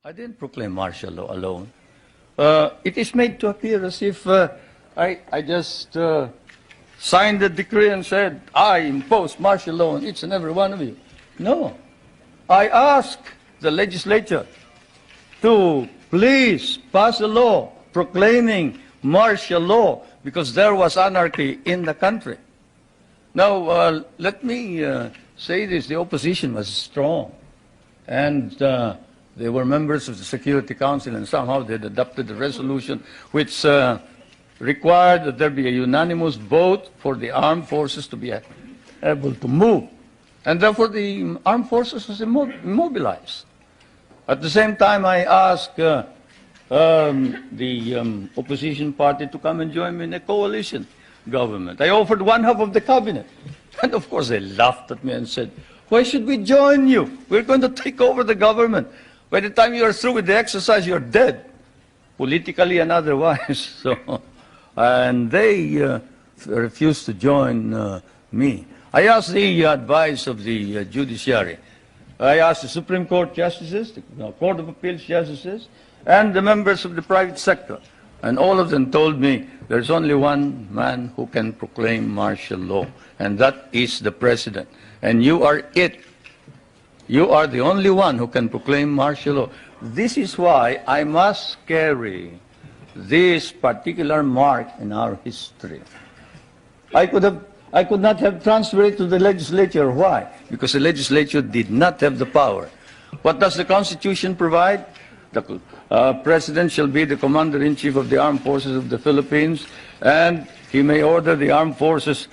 I didn't proclaim martial law alone. It is made to appear as if I just signed the decree and said, I impose martial law on each and every one of you. No. I asked the legislature to please pass a law proclaiming martial law because there was anarchy in the country. Now, let me say this. The opposition was strong. And they were members of the Security Council, and somehow they had adopted a resolution which required that there be a unanimous vote for the armed forces to be able to move. And therefore, the armed forces was immobilized. At the same time, I asked the opposition party to come and join me in a coalition government. I offered one half of the cabinet. And of course, they laughed at me and said, why should we join you? We're going to take over the government. By the time you are through with the exercise, you're dead, politically and otherwise. So, and they refused to join me. I asked the advice of the judiciary. I asked the Supreme Court justices, the Court of Appeals justices, and the members of the private sector. And all of them told me there's only one man who can proclaim martial law, and that is the president. And you are it. You are the only one who can proclaim martial law. This is why I must carry this particular mark in our history. I could not have transferred it to the legislature. Why? Because the legislature did not have the power. What does the Constitution provide? The President shall be the Commander-in-Chief of the Armed Forces of the Philippines, and he may order the armed forces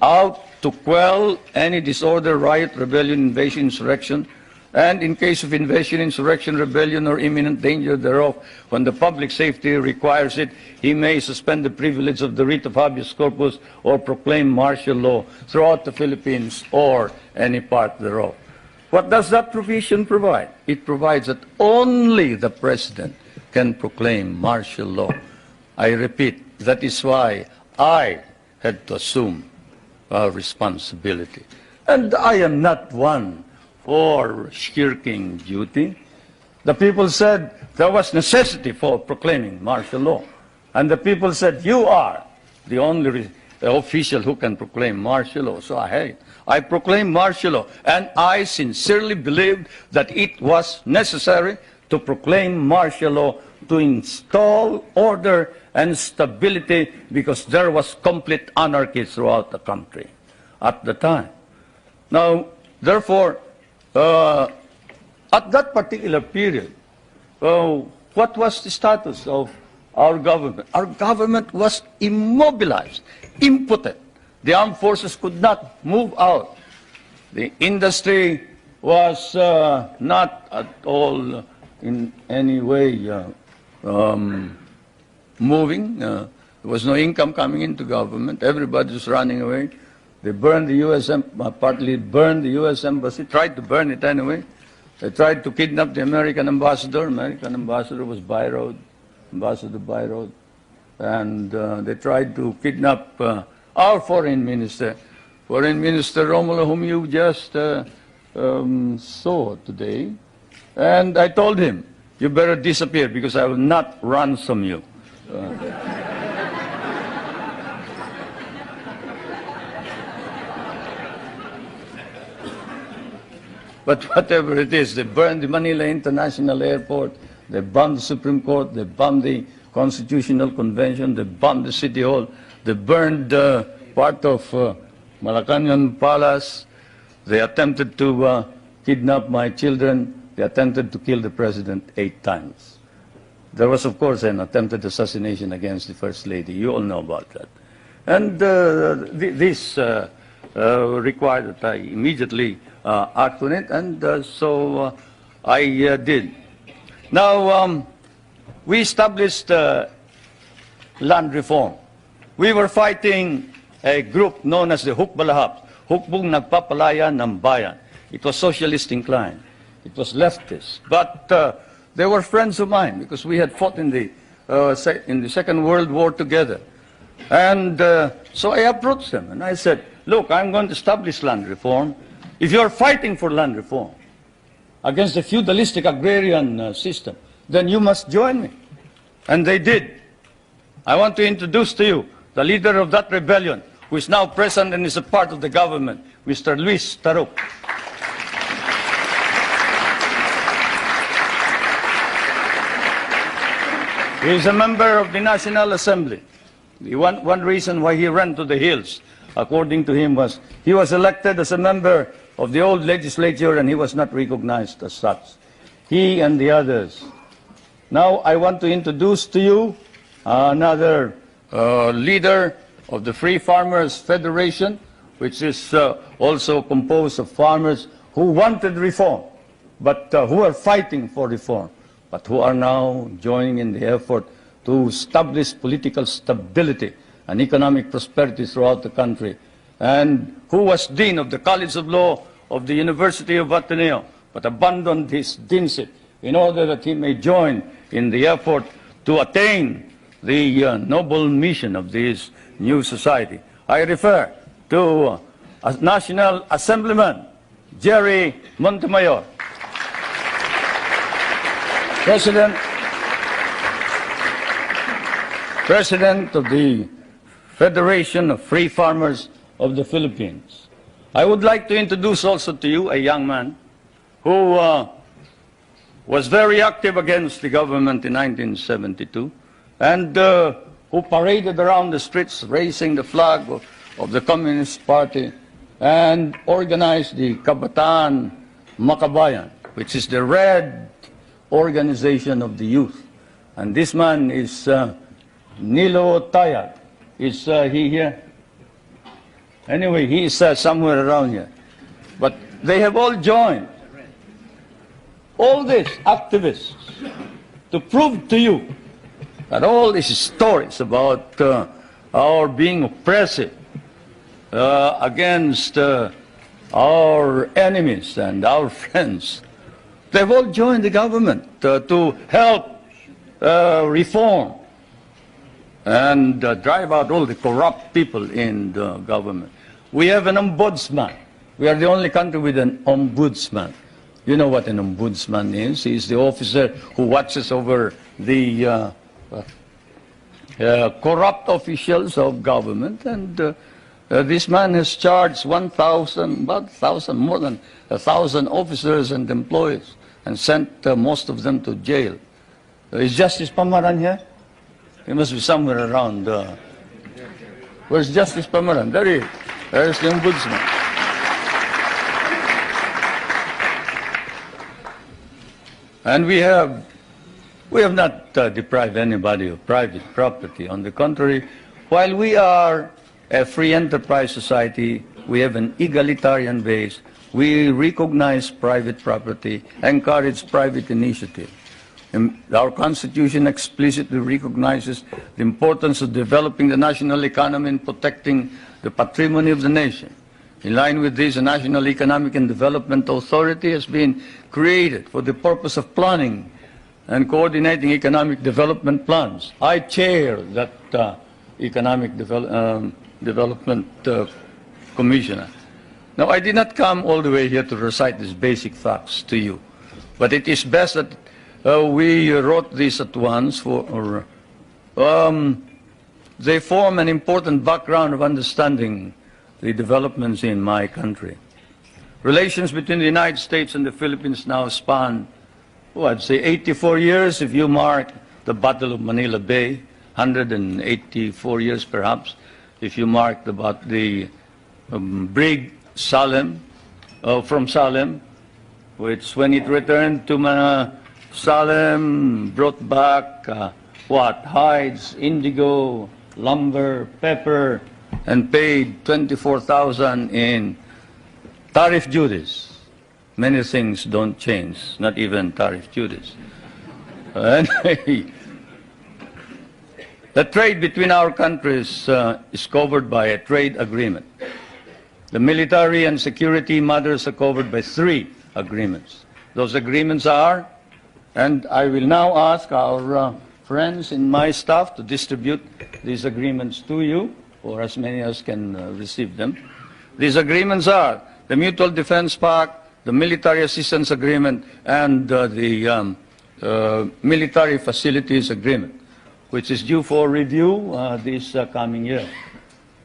out to quell any disorder, riot, rebellion, invasion, insurrection, and in case of invasion, insurrection, rebellion, or imminent danger thereof, when the public safety requires it, he may suspend the privilege of the writ of habeas corpus or proclaim martial law throughout the Philippines or any part thereof. What does that provision provide? It provides that only the President can proclaim martial law. I repeat, that is why I had to assume responsibility. And I am not one for shirking duty. The people said there was necessity for proclaiming martial law. And the people said, you are the only official who can proclaim martial law. So I proclaimed martial law. And I sincerely believed that it was necessary to proclaim martial law to install order and stability because there was complete anarchy throughout the country at the time. Now, therefore, at that particular period, what was the status of our government? Our government was immobilized, impotent. The armed forces could not move out. The industry was not at all in any way moving. There was no income coming into government. Everybody was running away. They burned the U.S. Partly burned the U.S. Embassy, tried to burn it anyway. They tried to kidnap the American ambassador. American ambassador was Byrod, Ambassador Byrod. And they tried to kidnap our foreign minister, Romulo, whom you just saw today. And I told him, you better disappear because I will not ransom you. But whatever it is, they burned the Manila International Airport, they bombed the Supreme Court, they bombed the Constitutional Convention, they bombed the City Hall, they burned part of Malacanang Palace, they attempted to kidnap my children, they attempted to kill the President 8 times. There was, of course, an attempted assassination against the First Lady. You all know about that. And this required that I immediately act on it, and so I did. Now, we established land reform. We were fighting a group known as the Hukbalahap, Hukbong Nagpapalaya ng Bayan. It was socialist inclined. It was leftist. But they were friends of mine because we had fought in the Second World War together. And so I approached them and I said, look, I'm going to establish land reform. If you're fighting for land reform, against the feudalistic agrarian system, then you must join me. And they did. I want to introduce to you the leader of that rebellion, who is now present and is a part of the government, Mr. Luis Taruc. He is a member of the National Assembly. One reason why he ran to the hills, according to him, was he was elected as a member of the old legislature and he was not recognized as such. He and the others. Now I want to introduce to you another leader of the Free Farmers Federation, which is also composed of farmers who wanted reform, but who are fighting for reform, but who are now joining in the effort to establish political stability and economic prosperity throughout the country, and who was Dean of the College of Law of the University of Ateneo, but abandoned his deanship in order that he may join in the effort to attain the noble mission of this new society. I refer to National Assemblyman Jerry Montemayor, President of the Federation of Free Farmers of the Philippines. I would like to introduce also to you a young man who was very active against the government in 1972 and who paraded around the streets raising the flag of the Communist Party and organized the Kabataan Makabayan, which is the red organization of the youth. And this man is Nilo Tayag. Is he here? Anyway, he is somewhere around here. But they have all joined, all these activists, to prove to you that all these stories about our being oppressive against our enemies and our friends, they've all joined the government to help reform and drive out all the corrupt people in the government. We have an ombudsman. We are the only country with an ombudsman. You know what an ombudsman is. He is the officer who watches over the corrupt officials of government. And this man has charged more than 1,000 officers and employees and sent most of them to jail. Is Justice Pamaran here? He must be somewhere around. Where's Justice Pamaran? There he is. There's the ombudsman. And we have not deprived anybody of private property. On the contrary, while we are a free enterprise society, we have an egalitarian base. We recognize private property, encourage private initiative. Our Constitution explicitly recognizes the importance of developing the national economy and protecting the patrimony of the nation. In line with this, a National Economic and Development Authority has been created for the purpose of planning and coordinating economic development plans. I chair that Economic Development Commissioner. Now, I did not come all the way here to recite these basic facts to you, but it is best that we wrote this at once, they form an important background of understanding the developments in my country. Relations between the United States and the Philippines now span, I'd say 84 years if you mark the Battle of Manila Bay, 184 years perhaps if you mark the Brig Salem, from Salem, which when it returned to Salem brought back hides, indigo, lumber, pepper, and paid 24,000 in tariff duties. Many things don't change, not even tariff duties. Anyway, the trade between our countries is covered by a trade agreement. The military and security matters are covered by 3 agreements. Those agreements are, and I will now ask our friends in my staff to distribute these agreements to you, or as many as can receive them. These agreements are the Mutual Defense Pact, the military assistance agreement and the military facilities agreement, which is due for review this coming year.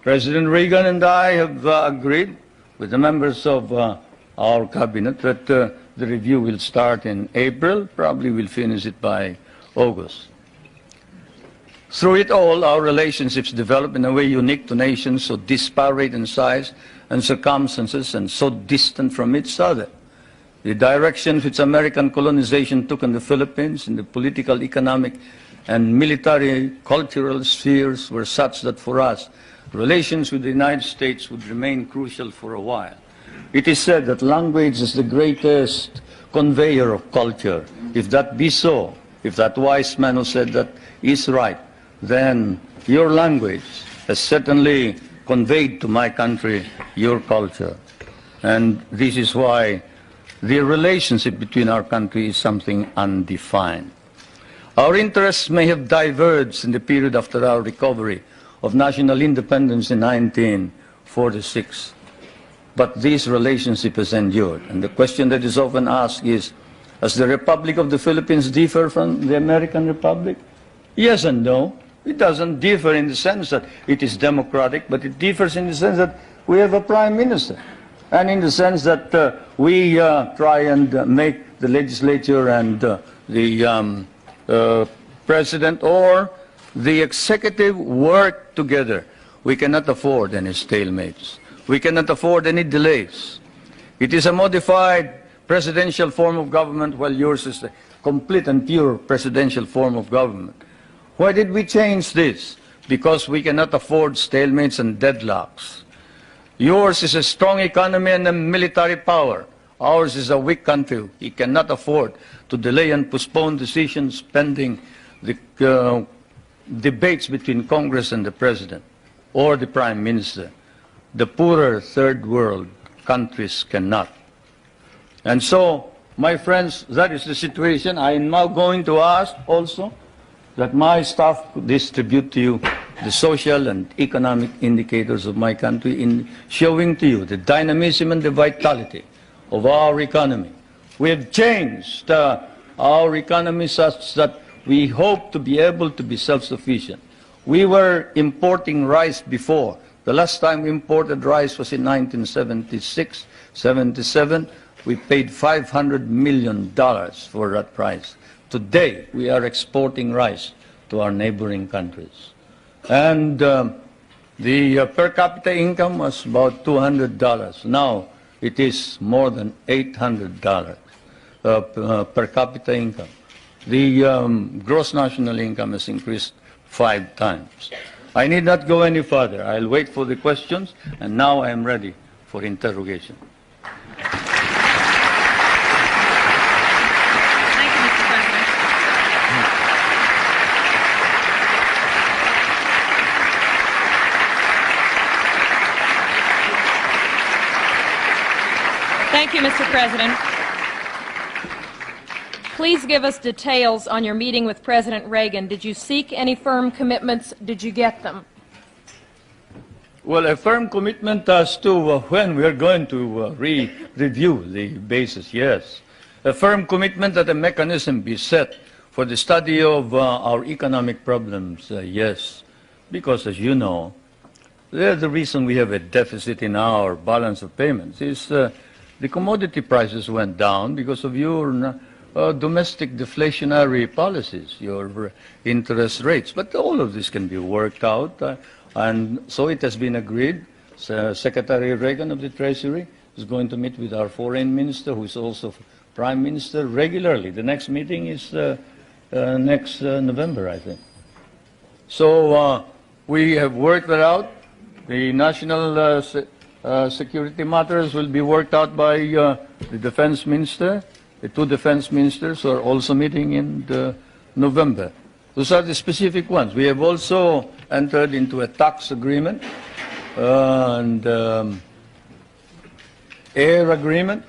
President Reagan and I have agreed with the members of our cabinet that the review will start in April, probably we'll finish it by August. Through it all, our relationships develop in a way unique to nations so disparate in size and circumstances and so distant from each other. The direction which American colonization took in the Philippines in the political, economic, and military cultural spheres were such that for us, relations with the United States would remain crucial for a while. It is said that language is the greatest conveyor of culture. If that be so, if that wise man who said that is right, then your language has certainly conveyed to my country your culture. And this is why the relationship between our countries is something undefined. Our interests may have diverged in the period after our recovery of national independence in 1946, but this relationship has endured. And the question that is often asked is, does the Republic of the Philippines differ from the American Republic? Yes and no. It doesn't differ in the sense that it is democratic, but it differs in the sense that we have a prime minister, and in the sense that we try and make the legislature and the president or the executive work together. We cannot afford any stalemates. We cannot afford any delays. It is a modified presidential form of government, while yours is a complete and pure presidential form of government. Why did we change this? Because we cannot afford stalemates and deadlocks. Yours is a strong economy and a military power. Ours is a weak country. We cannot afford to delay and postpone decisions pending the debates between Congress and the President or the Prime Minister. The poorer third world countries cannot. And so, my friends, that is the situation. I am now going to ask also that my staff distribute to you the social and economic indicators of my country in showing to you the dynamism and the vitality of our economy. We have changed our economy such that we hope to be able to be self-sufficient. We were importing rice before. The last time we imported rice was in 1976, 77. We paid $500 million for that price. Today, we are exporting rice to our neighboring countries. And the per capita income was about $200. Now, it is more than $800 per capita income. The gross national income has increased 5 times. I need not go any further. I'll wait for the questions, and now I am ready for interrogation. Thank you, Mr. President. Please give us details on your meeting with President Reagan. Did you seek any firm commitments? Did you get them? Well, a firm commitment as to when we are going to review the basis, yes. A firm commitment that a mechanism be set for the study of our economic problems, yes. Because, as you know, the reason we have a deficit in our balance of payments is the commodity prices went down because of your domestic deflationary policies, your interest rates. But all of this can be worked out, and so it has been agreed. Secretary Reagan of the Treasury is going to meet with our foreign minister, who is also prime minister, regularly. The next meeting is next November, I think. So we have worked that out. The national security matters will be worked out by the defense minister. The 2 defense ministers are also meeting in November. Those are the specific ones. We have also entered into a tax agreement and air agreement.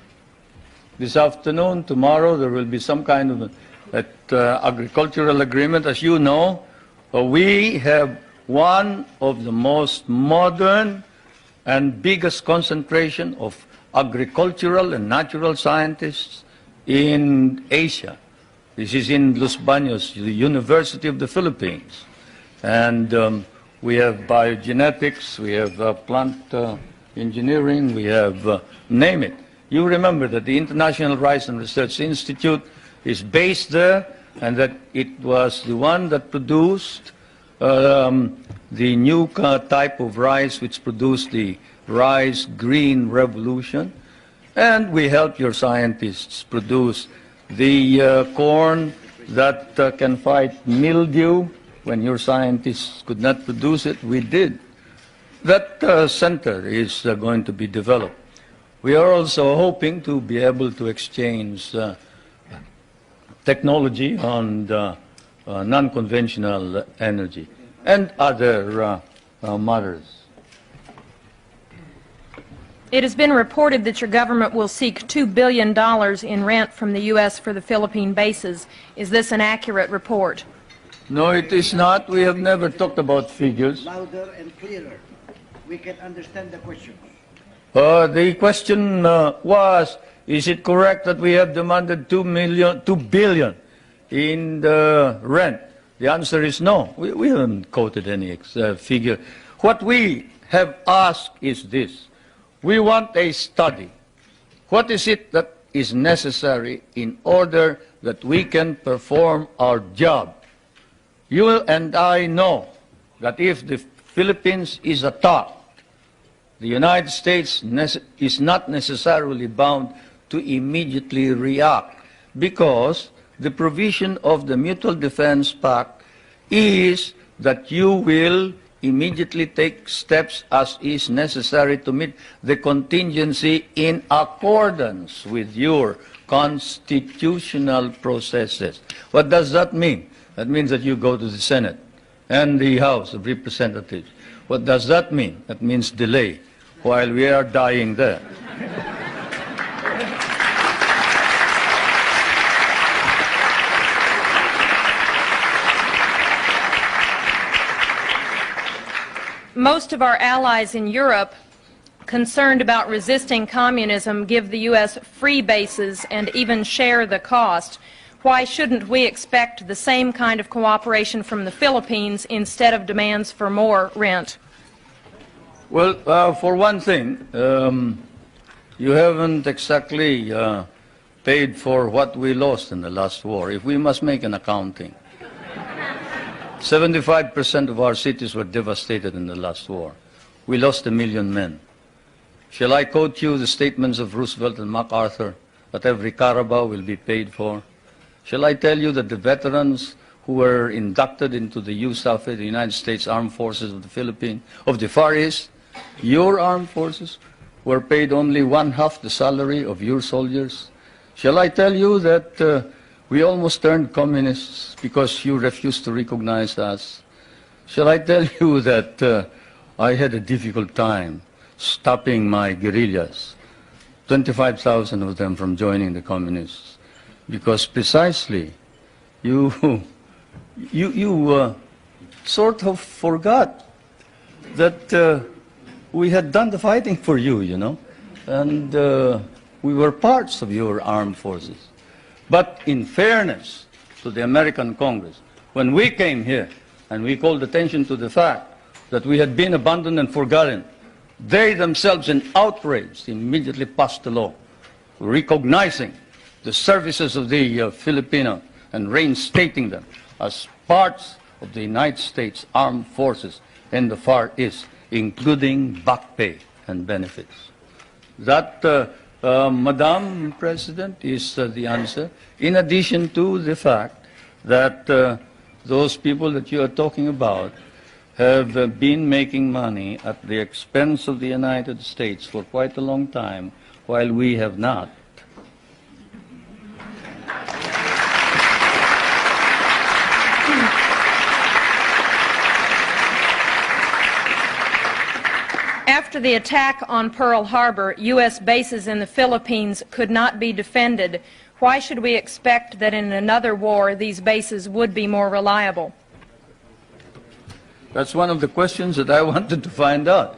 This afternoon, tomorrow, there will be some kind of agricultural agreement. As you know, we have one of the most modern and biggest concentration of agricultural and natural scientists in Asia. This is in Los Baños, the University of the Philippines. And we have biogenetics, we have plant engineering, we have, name it. You remember that the International Rice and Research Institute is based there, and that it was the one that produced the new type of rice which produced the rice green revolution. And we help your scientists produce the corn that can fight mildew. When your scientists could not produce it, we did. That center is going to be developed. We are also hoping to be able to exchange technology on non-conventional energy and other matters. It has been reported that your government will seek $2 billion in rent from the U.S. for the Philippine bases. Is this an accurate report? No, it is not. We have never talked about figures. Louder and clearer. We can understand the question. The question was, is it correct that we have demanded $2 billion in the rent? The answer is no. We haven't quoted any figure. What we have asked is this. We want a study. What is it that is necessary in order that we can perform our job? You and I know that if the Philippines is attacked, the United States is not necessarily bound to immediately react, because the provision of the Mutual Defense Pact is that you will immediately take steps as is necessary to meet the contingency in accordance with your constitutional processes. What does that mean? That means that you go to the Senate and the House of Representatives. What does that mean? That means delay while we are dying there. Most of our allies in Europe, concerned about resisting communism, give the U.S. free bases and even share the cost. Why shouldn't we expect the same kind of cooperation from the Philippines instead of demands for more rent? Well, for one thing, you haven't exactly paid for what we lost in the last war. If we must make an accounting, 75% of our cities were devastated in the last war. We lost 1 million men. Shall I quote you the statements of Roosevelt and MacArthur that every Carabao will be paid for? Shall I tell you that the veterans who were inducted into the USAF, the United States Armed Forces of the Philippines, of the Far East, your armed forces were paid only 1/2 the salary of your soldiers? Shall I tell you that we almost turned communists because you refused to recognize us? Shall I tell you that I had a difficult time stopping my guerrillas, 25,000 of them from joining the communists, because precisely you sort of forgot that we had done the fighting for you, you know, and we were parts of your armed forces. But in fairness to the American Congress, when we came here and we called attention to the fact that we had been abandoned and forgotten, they themselves, in outrage, immediately passed a law recognizing the services of the Filipino and reinstating them as parts of the United States Armed Forces in the Far East, including back pay and benefits. That, Madam President, is the answer, in addition to the fact that those people that you are talking about have been making money at the expense of the United States for quite a long time, while we have not. After the attack on Pearl Harbor, U.S. bases in the Philippines could not be defended. Why should we expect that in another war these bases would be more reliable? That's one of the questions that I wanted to find out.